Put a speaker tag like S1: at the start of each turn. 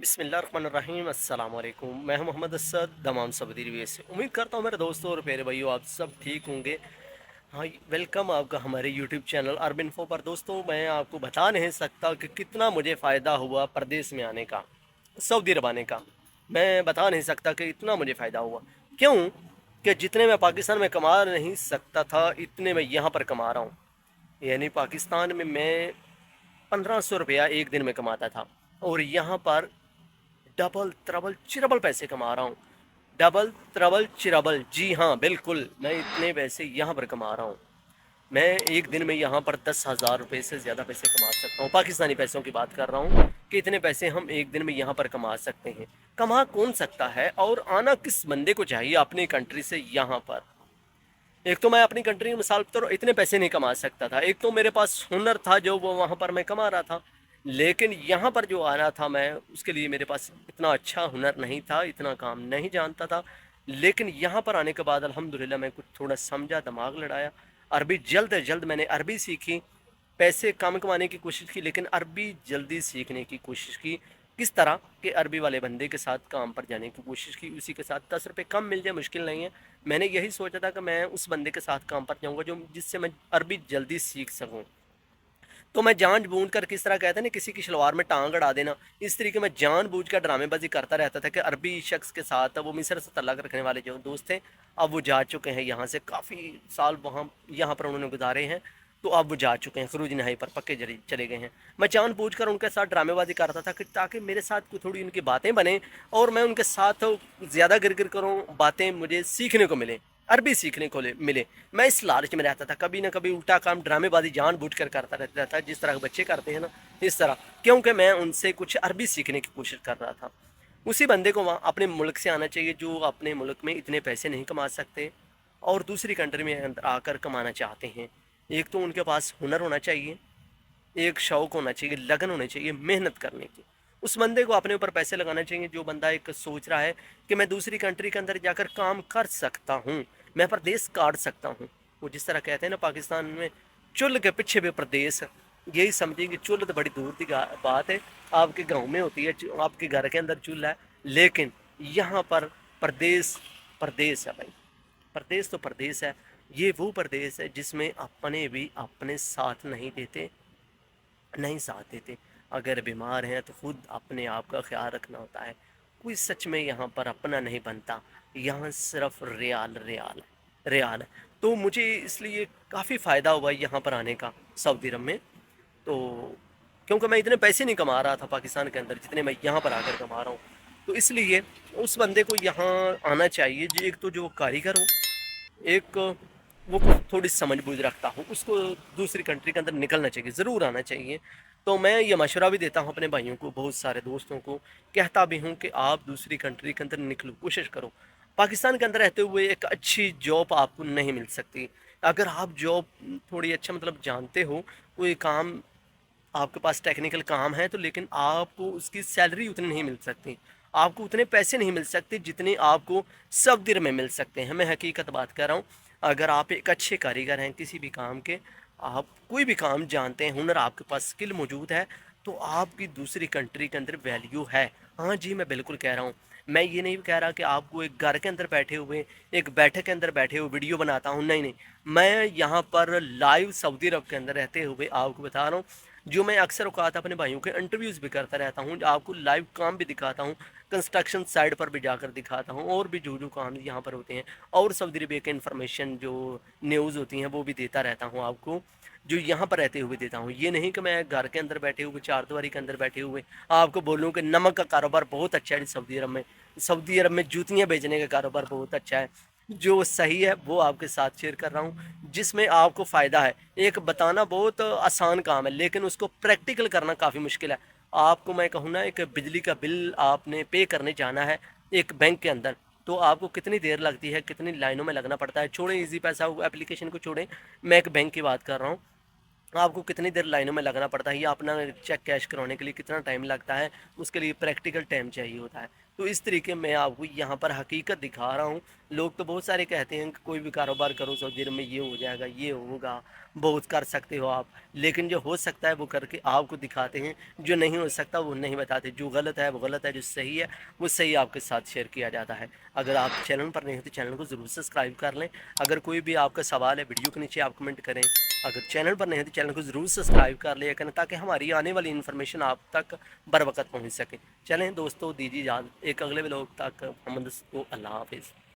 S1: बिस्मिल्लाहिर्रहमानिर्रहीम अस्सलाम वालेकुम। मैं हूं Mohammad Asad Dammam Saudi Arabia से। उम्मीद करता हूं मेरे दोस्तों और प्यारे भाइयों आप सब ठीक होंगे। हाँ, वेलकम आपका हमारे यूट्यूब चैनल अरब इन्फो पर। दोस्तों, मैं आपको बता नहीं सकता कि कितना मुझे फ़ायदा हुआ परदेश में आने का, सऊदी अरब आने का। मैं बता नहीं सकता कि इतना मुझे फ़ायदा हुआ। क्यों? कि जितने मैं पाकिस्तान में कमा नहीं सकता था इतने मैं यहाँ पर कमा रहा हूँ। यानी पाकिस्तान में मैं 1500 रुपया एक दिन में कमाता था, और यहाँ पर डबल ट्रबल चिरबल पैसे कमा रहा हूँ। डबल ट्रबल चिरबल, जी हाँ बिल्कुल, मैं इतने पैसे यहाँ पर कमा रहा हूँ। मैं एक दिन में यहाँ पर 10,000 रुपये से ज़्यादा पैसे कमा सकता हूँ। पाकिस्तानी पैसों की बात कर रहा हूँ कि इतने पैसे हम एक दिन में यहाँ पर कमा सकते हैं। कमा कौन सकता है, और आना किस बंदे को चाहिए अपनी कंट्री से यहाँ पर। एक तो मैं अपनी कंट्री की मिसाल के तौर पर इतने पैसे नहीं कमा सकता था। एक तो मेरे पास हुनर था जो वो वहाँ पर मैं कमा रहा था, लेकिन यहाँ पर जो आना था मैं, उसके लिए मेरे पास इतना अच्छा हुनर नहीं था, इतना काम नहीं जानता था। लेकिन यहाँ पर आने के बाद अल्हम्दुलिल्लाह मैं कुछ थोड़ा समझा, दिमाग लड़ाया। अरबी जल्द अज जल्द मैंने अरबी सीखी। पैसे कम कमाने की कोशिश की, लेकिन अरबी जल्दी सीखने की कोशिश की। किस तरह के अरबी वाले बंदे के साथ काम पर जाने की कोशिश की, उसी के साथ 10 रुपये कम मिल जाए मुश्किल नहीं है। मैंने यही सोचा था कि मैं उस बंदे के साथ काम पर जाऊंगा जो जिससे मैं अरबी जल्दी सीख सकूं। तो मैं जान बूझ कर, किस तरह कहते हैं ना किसी की शलवार में टांग अड़ा देना, इस तरीके मैं जान बूझ कर ड्रामेबाजी करता रहता था कि अरबी शख्स के साथ, वो मिस्र से तल्लक रखने वाले जो दोस्त थे, अब वो जा चुके हैं यहाँ से, काफ़ी साल वहाँ यहाँ पर उन्होंने गुजारे हैं। तो अब वो जा चुके हैं, खरूज नहाई पर पक्के जरिए चले गए हैं। मैं जान बूझ कर उनके साथ ड्रामेबाजी करता था कि ताकि मेरे साथ कोई थोड़ी उनकी बातें बने, और मैं उनके साथ ज़्यादा गिर गिर करूँ, बातें मुझे सीखने को मिले, अरबी सीखने को मिले। मैं इस लालच में रहता था, कभी ना कभी उल्टा काम ड्रामेबाजी जानबूझ कर करता रहता था, जिस तरह के बच्चे करते हैं ना, इस तरह। क्योंकि मैं उनसे कुछ अरबी सीखने की कोशिश कर रहा था। उसी बंदे को वहाँ अपने मुल्क से आना चाहिए जो अपने मुल्क में इतने पैसे नहीं कमा सकते, और दूसरी कंट्री में अंदर आकर कमाना चाहते हैं। एक तो उनके पास हुनर होना चाहिए, एक शौक होना चाहिए, लगन होनी चाहिए मेहनत करने की। उस बंदे को अपने ऊपर पैसे लगाना चाहिए जो बंदा एक सोच रहा है कि मैं दूसरी कंट्री के अंदर जाकर काम कर सकता हूँ, मैं परदेश काट सकता हूँ। वो जिस तरह कहते हैं ना पाकिस्तान में, चुल के पीछे भी प्रदेश। यही समझिए कि चुल तो बड़ी दूर की बात है, आपके गांव में होती है, आपके घर के अंदर चूल्हा है, लेकिन यहाँ पर प्रदेश प्रदेश है भाई। प्रदेश तो प्रदेश है। ये वो प्रदेश है जिसमें अपने भी अपने साथ नहीं देते, नहीं साथ देते। अगर बीमार हैं तो खुद अपने आप का ख्याल रखना होता है। कोई सच में यहाँ पर अपना नहीं बनता, यहाँ सिर्फ रियाल रियाल है, रियाल है। तो मुझे इसलिए काफ़ी फ़ायदा हुआ यहाँ पर आने का, सऊदी अरब में। तो क्योंकि मैं इतने पैसे नहीं कमा रहा था पाकिस्तान के अंदर जितने मैं यहाँ पर आकर कमा रहा हूँ। तो इसलिए उस बंदे को यहाँ आना चाहिए जो, एक तो जो कारीगर हो, एक वो थोड़ी समझ बूझ रखता हूँ, उसको दूसरी कंट्री के अंदर निकलना चाहिए, ज़रूर आना चाहिए। तो मैं ये मशवरा भी देता हूँ अपने भाइयों को, बहुत सारे दोस्तों को कहता भी हूँ कि आप दूसरी कंट्री के अंदर निकलो, कोशिश करो। पाकिस्तान के अंदर रहते हुए एक अच्छी जॉब आपको नहीं मिल सकती। अगर आप जॉब थोड़ी अच्छा मतलब जानते हो, कोई काम आपके पास टेक्निकल काम है तो, लेकिन आपको उसकी सैलरी उतनी नहीं मिल सकती, आपको उतने पैसे नहीं मिल सकते जितने आपको सऊदी अरब में मिल सकते हैं। मैं हकीकत बात कर रहा हूँ। अगर आप एक अच्छे कारीगर हैं किसी भी काम के, आप कोई भी काम जानते हैं, हुनर आपके पास, स्किल मौजूद है, तो आपकी दूसरी कंट्री के अंदर वैल्यू है। हाँ जी, मैं बिल्कुल कह रहा हूँ। मैं ये नहीं कह रहा कि आपको एक घर के अंदर बैठे हुए, एक बैठक के अंदर बैठे हुए वीडियो बनाता हूँ, नहीं नहीं। मैं यहाँ पर लाइव सऊदी अरब के अंदर रहते हुए आपको बता रहा हूँ। जो मैं अक्सर औकात अपने भाइयों के इंटरव्यूज़ भी करता रहता हूँ, आपको लाइव काम भी दिखाता हूँ, कंस्ट्रक्शन साइट पर भी जाकर दिखाता हूँ, और भी जो जो काम यहाँ पर होते हैं, और सऊदी अरबिया के इन्फॉर्मेशन जो न्यूज़ होती हैं वो भी देता रहता हूँ आपको, जो यहाँ पर रहते हुए देता हूँ। ये नहीं कि मैं घर के अंदर बैठे हुए, चार दीवारी के अंदर बैठे हुए आपको बोलूँ कि नमक का कारोबार बहुत अच्छा है सऊदी अरब में। सऊदी अरब में जूतियाँ बेचने का कारोबार बहुत अच्छा है। जो सही है वो आपके साथ शेयर कर रहा हूँ, जिसमें आपको फ़ायदा है। एक बताना बहुत आसान काम है, लेकिन उसको प्रैक्टिकल करना काफ़ी मुश्किल है। आपको मैं कहूँ ना, एक बिजली का बिल आपने पे करने जाना है एक बैंक के अंदर, तो आपको कितनी देर लगती है, कितनी लाइनों में लगना पड़ता है। छोड़ें इजी पैसा एप्लीकेशन को, छोड़ें, मैं एक बैंक की बात कर रहा हूँ। आपको कितनी देर लाइनों में लगना पड़ता है, या अपना चेक कैश करवाने के लिए कितना टाइम लगता है, उसके लिए प्रैक्टिकल टाइम चाहिए होता है। तो इस तरीके मैं आपको यहाँ पर हकीकत दिखा रहा हूँ। लोग तो बहुत सारे कहते हैं कि कोई भी कारोबार करो सऊदी अरब में ये हो जाएगा, ये होगा, बहुत कर सकते हो आप, लेकिन जो हो सकता है वो करके आपको दिखाते हैं, जो नहीं हो सकता वो नहीं बताते। जो गलत है वो गलत है, जो सही है वो सही आपके साथ शेयर किया जाता है। अगर आप चैनल पर नहीं हो तो चैनल को ज़रूर सब्सक्राइब कर लें। अगर कोई भी आपका सवाल है वीडियो के नीचे आप कमेंट करें। अगर चैनल पर नहीं है तो चैनल को ज़रूर सब्सक्राइब कर लिया करें, ताकि हमारी आने वाली इन्फॉर्मेशन आप तक बर वक्त पहुँच सके। चलें दोस्तों, दीजिए इजाज़त, एक अगले व्लॉग तक। मोहम्मद को अल्लाह हाफिज़।